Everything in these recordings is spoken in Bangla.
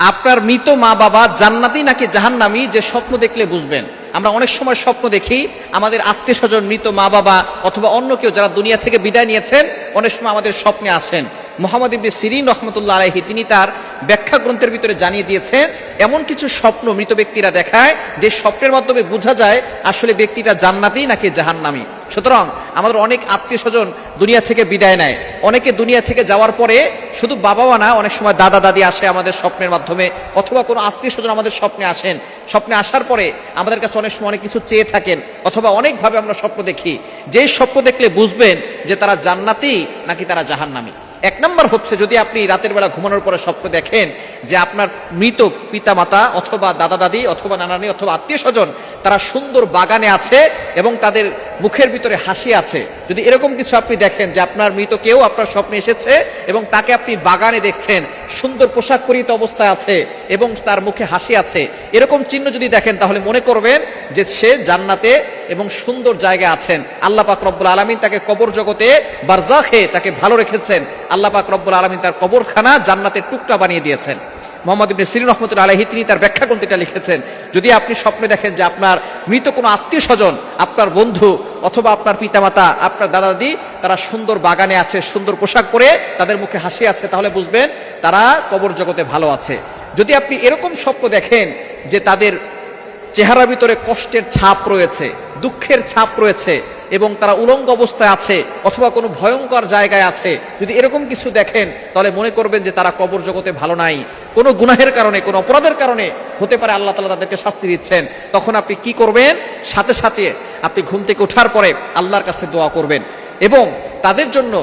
আপনার মৃত মা বাবা জান্নাতি নাকি জাহান্নামী যে স্বপ্ন দেখলে বুঝবেন। আমরা অনেক সময় স্বপ্ন দেখি আমাদের আত্মীয় স্বজন মৃত মা বাবা অথবা অন্য কেউ যারা দুনিয়া থেকে বিদায় নিয়েছেন, অনেক সময় আমাদের স্বপ্নে আসেন। মুহাম্মদ ইবনে সিরিন রাহমাতুল্লাহ আলাইহি তিনি তার ব্যাখ্যা গ্রন্থের ভিতরে জানিয়ে দিয়েছেন এমন কিছু স্বপ্ন মৃত ব্যক্তিরা দেখায় যে স্বপ্নের মাধ্যমে বোঝা যায় আসলে ব্যক্তিটা জান্নাতি নাকি জাহান্নামী। সুতরাং আমাদের অনেক আত্মীয় স্বজন দুনিয়া থেকে বিদায় নেয়। অনেকে দুনিয়া থেকে যাওয়ার পরে শুধু বাবা মা না, অনেক সময় দাদা দাদি আসে আমাদের স্বপ্নের মাধ্যমে, অথবা কোনো আত্মীয় স্বজন আমাদের স্বপ্নে আসেন। স্বপ্নে আসার পরে আমাদের কাছে অনেক সময় অনেক কিছু চেয়ে থাকেন, অথবা অনেকভাবে আমরা স্বপ্ন দেখি। যেই স্বপ্ন দেখলে বুঝবেন যে তারা জান্নাতি নাকি তারা জাহান্নামী। এক নম্বর হচ্ছে, যদি আপনি রাতের বেলা ঘুমানোর পরে স্বপ্ন দেখেন যে আপনার মৃত পিতা মাতা অথবা দাদা দাদি অথবা নানানি অথবা আত্মীয় স্বজন তারা সুন্দর বাগানে আছে এবং তাদের মুখের ভিতরে হাসি আছে, যদি এরকম কিছু আপনি দেখেন যে আপনার মৃত কেউ আপনার স্বপ্নে এসেছে এবং তাকে আপনি বাগানে দেখছেন, সুন্দর পোশাক পরিহিত অবস্থায় আছে এবং তার মুখে হাসি আছে, এরকম চিহ্ন যদি দেখেন তাহলে মনে করবেন যে সে জান্নাতে এবং সুন্দর জায়গায় আছেন। আল্লাহ পাক রব্বুল আলামিন তাকে কবর জগতে বারজাখে তাকে ভালো রেখেছেন। আল্লাহ পাক রব্বুল আলামিন তার কবরখানা জান্নাতের টুকরা বানিয়ে দিয়েছেন। মুহাম্মদ ইবনে সিরিন রাহমাতুল্লাহ আলাইহি তিনি তার ব্যাখ্যা গ্রন্থে লিখেছেন, যদি আপনি স্বপ্নে দেখেন যে আপনার মৃত কোনো আত্মীয় স্বজন, আপনার বন্ধু অথবা আপনার পিতামাতা, আপনার দাদা দাদি তারা সুন্দর বাগানে আছে, সুন্দর পোশাক পরে তাদের মুখে হাসি আছে, তাহলে বুঝবেন তারা কবর জগতে ভালো আছে। যদি আপনি এরকম স্বপ্ন দেখেন যে তাদের চেহারার ভিতরে কষ্টের ছাপ রয়েছে, দুঃখের ছাপ রয়েছে এবং তারা উলঙ্গ অবস্থায় আছে অথবা কোনো ভয়ঙ্কর জায়গায় আছে, যদি এরকম কিছু দেখেন তাহলে মনে করবেন যে তারা কবর জগতে ভালো নাই। কোনো গুনাহের কারণে, কোনো অপরাধের কারণে হতে পারে আল্লাহ তাআলা তাদেরকে শাস্তি দিচ্ছেন। তখন আপনি কি করবেন? সাথে সাথে আপনি ঘুম থেকে ওঠার পরে আল্লাহর কাছে দোয়া করবেন এবং তাদের জন্য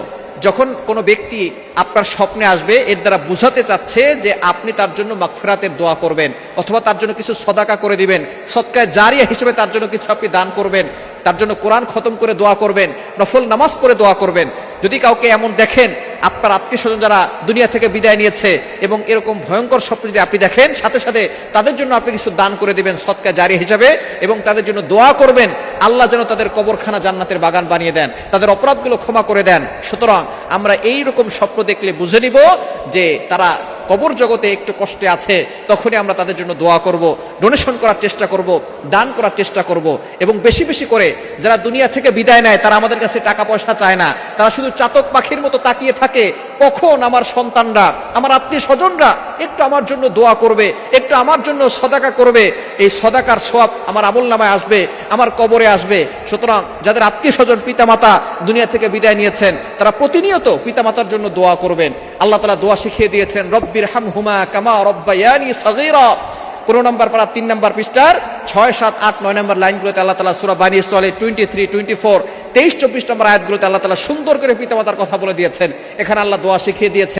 যখন কোনো ব্যক্তি আপনার স্বপ্নে আসবে এর দ্বারা বুঝাতে চাচ্ছে যে আপনি তার জন্য মাগফিরাতের দোয়া করবেন অথবা তার জন্য কিছু সদাকা করে দিবেন, সদকায়ে জারিয়া হিসেবে তার জন্য কিছু আপনি দান করবেন, তার জন্য কোরআন খতম করে দোয়া করবেন, নফল নামাজ পড়ে দোয়া করবেন। যদি কাউকে এমন দেখেন আপনার আত্মীয় স্বজন যারা দুনিয়া থেকে বিদায় নিয়েছে এবং এরকম ভয়ঙ্কর স্বপ্ন যদি আপনি দেখেন, সাথে সাথে তাদের জন্য আপনি কিছু দান করে দিবেন সদকায়ে জারিয়া হিসাবে এবং তাদের জন্য দোয়া করবেন আল্লাহ যেন তাদের কবরখানা জান্নাতের বাগান বানিয়ে দেন, তাদের অপরাধগুলো ক্ষমা করে দেন। সুতরাং আমরা এই রকম স্বপ্ন দেখলে বুঝে নিব যে তারা কবর জগতে একটু কষ্টে আছে, তখনই আমরা তাদের জন্য দোয়া করব, ডোনেশন করার চেষ্টা করব, দান করার চেষ্টা করব। এবং বেশি বেশি করে যারা দুনিয়া থেকে বিদায় নেয় তারা আমাদের কাছে টাকা পয়সা চায় না, তারা শুধু চাতক পাখির মতো তাকিয়ে থাকে কখন আমার সন্তানরা, আমার আত্মীয় স্বজনরা একটু আমার জন্য দোয়া করবে, একটু আমার জন্য সদাকা করবে, এই সদাকার সওয়াব আমার আমলনামায় আসবে, আমার কবরে আসবে। সুতরাং যাদের আত্মীয় স্বজন পিতামাতা দুনিয়া থেকে বিদায় নিয়েছেন তারা প্রতিনিয়ত পিতামাতার জন্য দোয়া করবেন। আল্লাহ তাআলা দোয়া শিখিয়ে দিয়েছেন, রব্বিরহামহুমা কামা রব্বায়ানি সাগীরা। 15 নম্বর পারা 3 নম্বর পৃষ্ঠার 6, 7, 8, 9 নম্বর লাইনগুলোতে আল্লাহ তাআলা সূরা বানী ইসরাঈল 23, 24, 23, 24 নম্বর আয়াতগুলোতে আল্লাহ তাআলা সুন্দর করে পিতামাতার কথা বলে দিয়েছেন। এখানে আল্লাহ দোয়া শিখিয়ে দিয়েছেন।